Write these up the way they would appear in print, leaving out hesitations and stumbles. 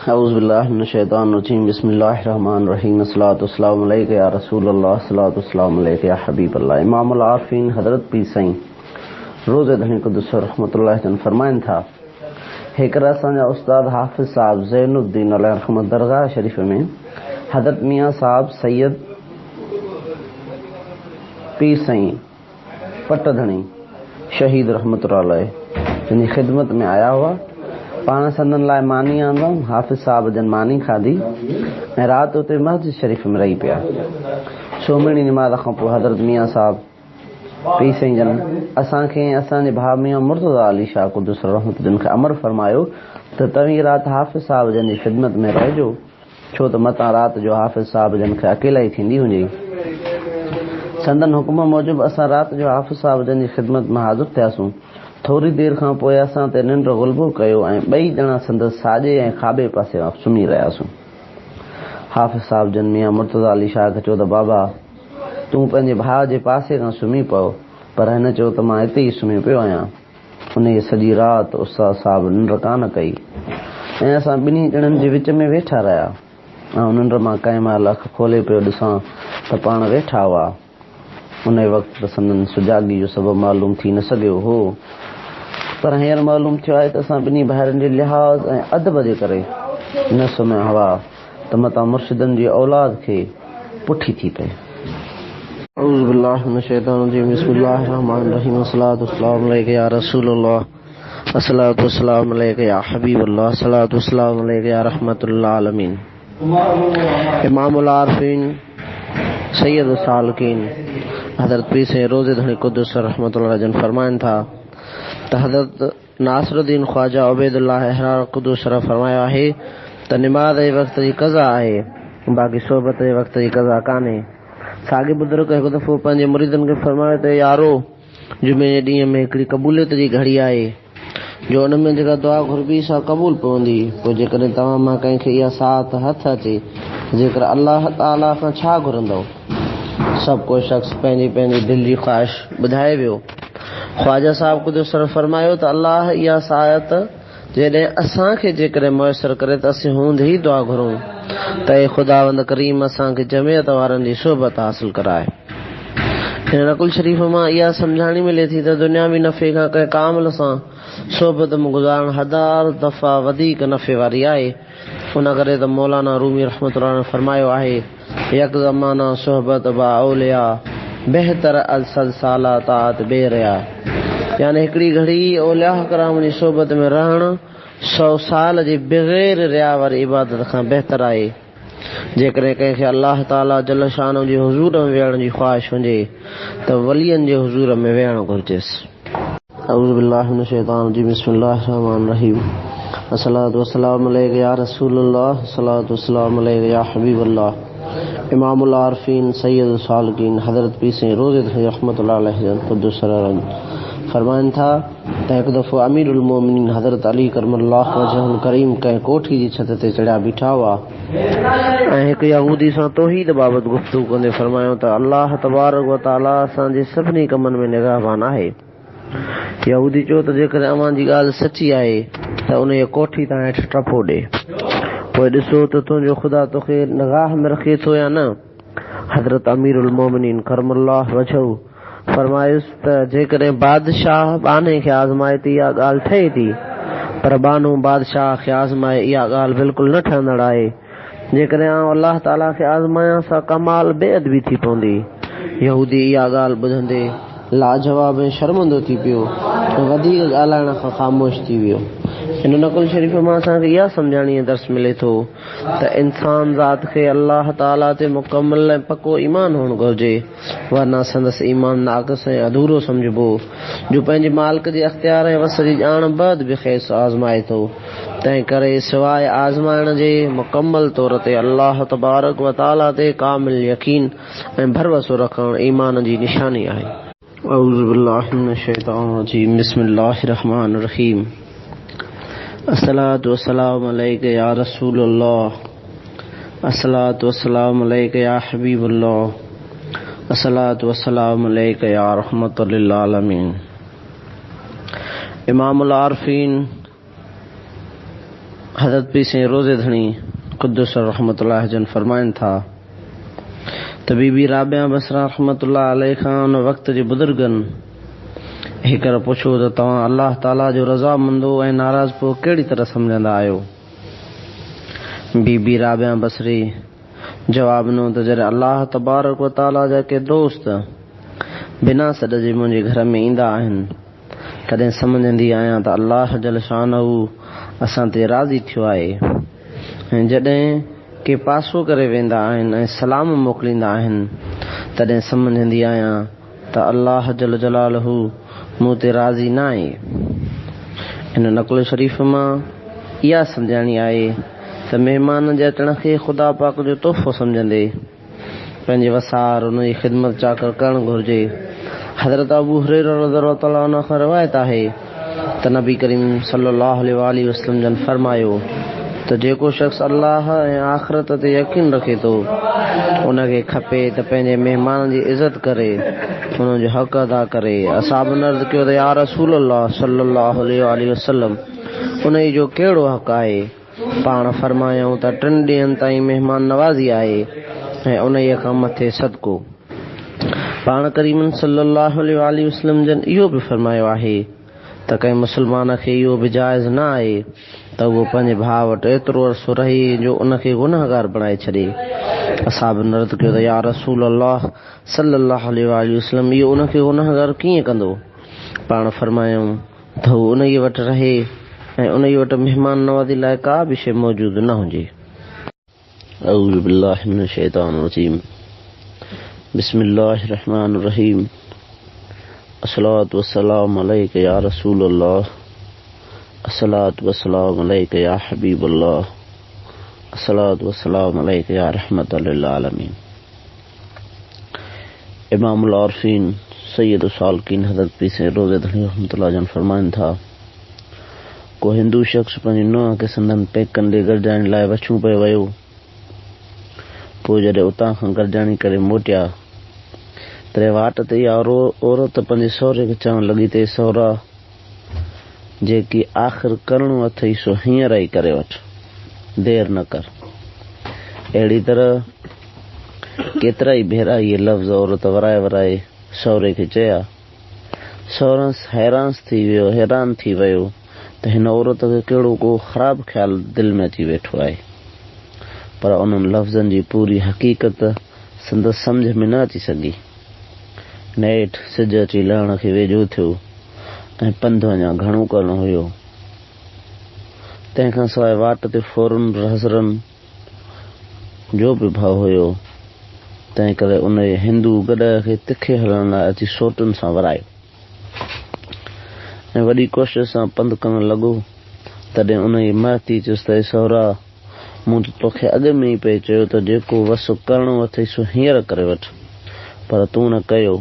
औज़ुबिल्लाहि मिनश्शैतानिर्रजीम बिस्मिल्लाहिर्रहमानिर्रहीम अस्सलातु वस्सलामु अलैका या रसूलल्लाह अस्सलातु वस्सलामु अलैका या हबीबल्लाह। इमामुल आरिफीन हज़रत पीर साईं रोज़े धणी क़ुद्दुस रहमतुल्लाह जन फरमाइनि था, हिकिड़ा असांजा उस्ताद हाफ़िज़ साहब ज़ैनुद्दीन अलैहि दरगाह शरीफ़ में हज़रत मियाँ साहब सैयद पीर साईं पटधणी शहीद रहमतुल्लाह अलैहि जिन ख़िदमत में आया हुआ। पाण संदन लाइ मानी आंदम, हाफ़िज़ साहब जन मानी खाधी ऐं राति उते मस्जिद शरीफ़ में रही पिया। सुम्हणी निमाज़ खां पोइ हज़रत मियाँ साहब पीर साईं जन असांखे असांजे भाउ मियाँ मुर्तज़ा अली शाह क़ुद्दुस रहमत जन खे अमर फरमायो त तव्हीं राति हाफ़िज़ साहब जन जी ख़िदमत में रहिजो, छो त मतां राति जो हाफ़िज़ साहब जन खे अकेला ई थींदी हुजे। संदन हुकुम मूजिबि असां राति जो हाफ़िज़ साहब जन जी ख़िदमत में हाज़िर थियासूं। थोरी देरि खां पोइ असां ते निंड ग़ुल्बो कयो ऐं ॿई ॼणा संदसि साॼे ऐं खाॿे पासे सुम्ही रहियासीं। हाफ़िज़ साहब जन मियाँ मुर्तज़ा अली शाह खे चयो त बाबा तूं पंहिंजे भाउ जे पासे खां सुम्ही पियो, पर हिन चयो त मां हिते ई सुम्ही पियो आहियां। उन सॼी राति उस्ताद साहब निंड कान कई ऐं असां ॿिन्ही ॼणनि जे विच में वेठा रहिया ऐं निंड मां कंहिं महिल अखि खोले पियो ॾिसां त पाण वेठा हुआ। उन वक़्तु संदन सुजाॻी जो सबबु मालूम थी न सघियो हो, पर हींअर मालूम थियो आहे त असां ॿिन्ही भाइरनि जे लिहाज़ ऐं अदब जे करे न सुम्हिया हुआ त मतां मुर्शिदनि जी औलाद खे पुठी थी पए। औज़ु बिल्लाहि मिनश्शैतानिर्रजीम बिस्मिल्लाहिर्रहमानिर्रहीम अस्सलातु वस्सलामु अलैका या रसूलल्लाह अस्सलातु वस्सलामु अलैका या हबीबल्लाह अस्सलातु वस्सलामु अलैका या रहमतुल आलमीन। इमामुल आरिफीन सैयद सालकीन हज़रत पीर साईं रोज़े धणी क़ुद्दुस रहमतुल्लाह जन फरमाइनि था त हज़रत नासिरुद्दीन ख्वाजा उबैदुल्लाह अहरार क़ुद्दुस फरमायो आहे त निमाज़ जे वक़्त जी क़ज़ा आहे, बाक़ी सोबत जे वक़्त जी क़ज़ा कान्हे। साॻे बुज़ुर्ग हिकु दफ़ो पंहिंजे मुरीदनि खे फरमायो त यारो जुमे जे ॾींहं में हिकिड़ी क़बूलियत जी घड़ी आहे जो उन में जेका दुआ घुरबी सा क़बूल पवंदी। पोइ जेकॾहिं तव्हां मां कंहिंखे इहा साथ हथ अचे जेकर अल्लाह ताला खां छा घुरंदव, सभु को शख़्स पंहिंजी पंहिंजी दिलि जी ख़्वाहिश ॿुधाए वियो। ख्वाजा साहब क़ुद्दुस फरमायो त अल्लाह इहा सायत जॾहिं असांखे जेकॾहिं मुयसर करे त असीं हूंद ई दुआ घुरूं त ख़ुदावंद करीम असांखे जमियत वारनि जी सोबत हासिल कराए। हिन नकुल शरीफ़ मां इहा सम्झाणी मिले थी त दुनियावी नफ़े खां कंहिं कामिल सां सोबत में गुज़ारण हज़ार दफ़ा वधीक नफ़े वारी आहे। उन करे त मौलाना रूमी रहमतुल्लाह ने फरमायो आहे, यक ज़माना सोहबत बा औलिया बेहतर अलसद साला तात बेरिया, यानी हिकिड़ी घड़ी औलिया कराम जी सोबत में रहण 100 साल जे बग़ैर रिया वारी इबादत खां बहितर आहे। जेकॾहिं कंहिंखे अल्लाह ताला जल शान जे हुज़ूर में वेहण जी ख़्वाहिश हुजे त वलियनि जे हुज़ूर में वेहण घुरिजेसि। औज़ु बिल्लाहि मिनश्शैतानिर्रजीम बिस्मिल्लाहिर्रहमानिर्रहीम अस्सलातु वस्सलामु अलैका या रसूलल्लाह अस्सलातु वस्सलामु अलैका या हबीबल्लाह। इमामुल आरिफीन सैयद सालकीन हज़रत पीर साईं रोज़े धणी रहमतुल्लाह अलैहि क़ुद्दुस फरमाइनि था त हिकु दफ़ो अमीरुल मोमिनीन हज़रत अली करमल्लाहु वजहुल करीम कंहिं कोठी जी छत ते चढ़िया बीठा हुआ ऐं हिकु यहूदी सां तौहीद बाबति गुफ़्तगू कंदे फरमायो त अल्लाह तबारक व तआला असांजे सभिनी कमनि में निगाहबान आहे। यहूदी चयो त जेकॾहिं अव्हां जी ॻाल्हि सची आहे त उन कोठी तां हेठि टपो ॾे, पोइ ॾिसो त तुंहिंजो ख़ुदा तोखे निगाह में रखे थो या न। हज़रत अमीरुल मोमिनीन करमल्लाहु वजहू फरमायुसि त जेकॾहिं बादशाह बाने खे आज़माए त इहा ॻाल्हि ठहे थी, पर बानो बादशाह खे आज़माए इहा ॻाल्हि बिल्कुलु न ठहंदड़ आहे। जेकॾहिं आउं अल्लाह ताला खे आज़मायां सां कमाल बेअदबी थी पवंदी। यहूदी इहा ॻाल्हि ॿुधंदे लाजवाब ऐं शर्मंदो थी पियो ऐं वधीक ॻाल्हाइण खां ख़ामोश थी वियो। हिन नकुल शरीफ़ मां असांखे इहा सम्झाणीअ दर्स मिले थो त इंसान ज़ात खे अल्लाह ताला ते मुकम्मल ऐं पको ईमान हुअणु घुरिजे, वरना संदसि ईमान नाक़िस ऐं अधूरो सम्झबो जो पंहिंजे मालिक जे अख़्तियार ऐं वस जी ॼाण बद बिखेस आज़माए थो। तंहिं करे सवाइ आज़माइण जे मुकम्मल तौर ते अल्लाह तबारक व तआला ते कामिल यकीन ऐं भरवसो रखणु ईमान जी निशानी आहे। औज़ु बिल्लाहि मिनश्शैतानिर्रजीम बिस्मिल्लाहिर्रहमानिर्रहीम अस्सलातु वस्सलामु अलैका या रसूलल्लाह अस्सलातु वस्सलामु अलैका या हबीबल्लाह अस्सलातु वस्सलामु अलैका या रहमतुल लिल आलमीन। इमामुल आरिफीन हज़रत पीर साईं रोज़े धणी क़ुद्दुस रहमतुल्लाह जन फरमाइनि था त बीबी राबिया बसरा रहमतुल्लाह अलैह खां उन वक़्त जे बुज़ुर्गनि हिकर पुछो त तव्हां अल्लाह ताला जो रज़ामंदो ऐं नाराज़ पोइ कहिड़ी तरह सम्झंदा आहियो। बीबी राबिया बसरी जवाब ॾिनो त जॾहिं अल्लाह तबारक व ताला जा के दोस्त बिना सॾ जे मुंहिंजे घर में ईंदा आहिनि तॾहिं सम्झंदी आहियां त अल्लाह जल शानहू असां ते राज़ी थियो आहे। ऐं जॾहिं के पासो करे वेंदा आहिनि ऐं सलाम मोकिलींदा आहिनि तॾहिं सम्झंदी आहियां त अल्लाह जल जलालहू मूं ते राज़ी न आहे। इन नक़ुल शरीफ़ मां इहा सम्झाइणी आहे त महिमान जे अचण खे ख़ुदा पाक जो तोहफ़ो सम्झंदे पंहिंजे वसार उन जी ख़िदमत चाकर करणु घुरिजे। हज़रत अबू हुरैरा रज़ियल्लाहु ताला अन्हु खां रिवायत आहे त नबी करीम सल्लल्लाहु अलैहि वसल्लम जन फरमायो त जेको शख़्स अल्लाह ऐं आख़िरत ते यकीन रखे थो उनखे खपे त पंहिंजे महिमान जी इज़त करे उनजो हक़ अदा करे। असहाबनि अर्ज़ु कयो त या रसूल अल्लाह सल्लल्लाहु अलैहि वसल्लम उन जो कहिड़ो हक़ आहे। पाण फरमायूं त 3 ॾींहंनि ताईं महिमान नवाज़ी आहे ऐं उन खां मथे सदको। पाण करीम सल्लल्लाहु अलैहि वसल्लम जन इहो बि फरमायो आहे त कंहिं मुस्लमान खे इहो बि जाइज़ न आहे त उहो पंहिंजे भाउ वटि एतिरो अरसो रहे जो उनखे गुनाहगार बणाए छॾे। असहाबनि अर्ज़ु कयो त या रसूल अल्लाह सल्लल्लाहु अलैहि वसल्लम इहो उनखे गुनाहगार कीअं कंदो। पाण फरमायूं त हू उन वटि रहे ऐं उन वटि महिमान नवाज़ी लाइ का बि शइ मौजूदु न हुजे। अऊज़ु बिल्लाहि मिनश शैतानिर रजीम। बिस्मिल्लाहिर रहमानिर रहीम। अस्सलातु वस्सलामु अलैका या रसूल अल्लाह। अस्सलातु वस्सलामु अलैका या हबीब अल्लाह। अस्सलातु वस्सलामु अलैका या रहमतल लिल आलमीन। इमामुल आरिफीन सैयद सालकीन हज़रत पीर साईं रोज़े धणी रहमतुल्लाह जन फरमाइनि था को हिंदू शख़्स पंहिंजी नुंहं खे संदनि पेकनि ॾे गॾिजाइण लाइ वछूं पे वियो। पोइ जॾहिं उतां खां गॾिजाणी करे मोटिया तॾहिं वाट ते इहा औरत पंहिंजे सहुरे खे चवणु लॻी त सहुरा जेकी आख़िर करणो अथई सो हींअर ई करे वठ, देर न कर। अहिड़ी तरह केतिरा ई भेरा इहे लफ़्ज़ औरत वराए सहुरे खे चया। सहुरा हैरान थी वियो त हिन औरत खे कहिड़ो को ख़राबु ख़्यालु दिलि में अची वेठो आहे। पर उन्हनि लफ़्ज़नि जी पूरी हक़ीक़त संदसि सम्झ में न अची सघी। नेठि सिज अची लहण खे वेझो थियो ऐं पंधु अञा घणो करणो हुयो। तंहिंखां सवाइ वाट ते फौरन हज़रनि जो बि भाउ हुयो। तंहिं करे उन हिंदू गॾ खे तिखे हलण लाइ अची सोटुनि सां वरायो ऐं वॾी कोशिश सां पंधु करणु लॻो। तॾहिं उन जी महती चयुसि त सहुरा मूं त तोखे अॻु में ई पे चयो त जेको वसु करणो अथई सो हींअर करे वठ, पर तूं न कयो।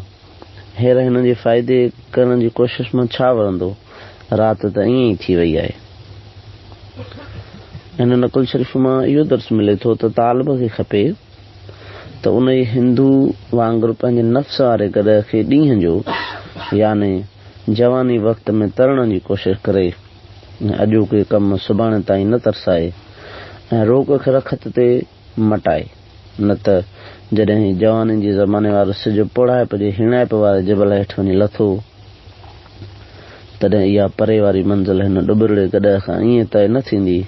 हींअर हिन जे फ़ाइदे करण जी कोशिश मां छा वरंदो। राति त ईअं ई थी वई आहे। हिन नक़ुल शरीफ़ मां इहो दर्स मिले थो त तालिब खे खपे त उन हिंदू वांगुरु पंहिंजे नफ़्स वारे गॾ खे ॾींहं जो याने जवानी वक़्त में तरण जी कोशिश करे ऐं अॼोके कम सुभाणे ताईं न तरसाए ऐं रोक खे रखत ते मटाए। न त जॾहिं जवानी जे ज़माने वारो सिज पोड़ाइप जे हिणाइप वारे जबल हेठि वञी लथो तॾहिं इहा परे वारी मंज़िल हिन ॾुबरड़े गॾ खां ईअं तइ न थींदी।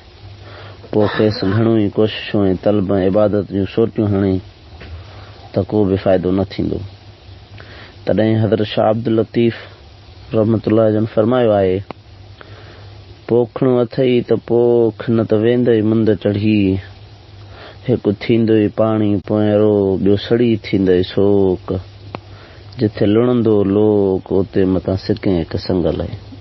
पोइ खेसि घणो ई कोशिशूं ऐं तलब ऐं इबादत जूं सोटियूं हणे त को बि फ़ाइदो न थींदो। तॾहिं हज़रत शाह अब्दुल लतीफ़ रहमतुल्लाह जन फरमायो आहे पोखणो अथई त पोख न त वेंदई मुंद चढ़ी। हिकु थींदुई पाणी पोयारो ॿियो सड़ी थींदई सोक। जिथे लुणंदो लोक उते मथां सिके हिकु संगल आहे।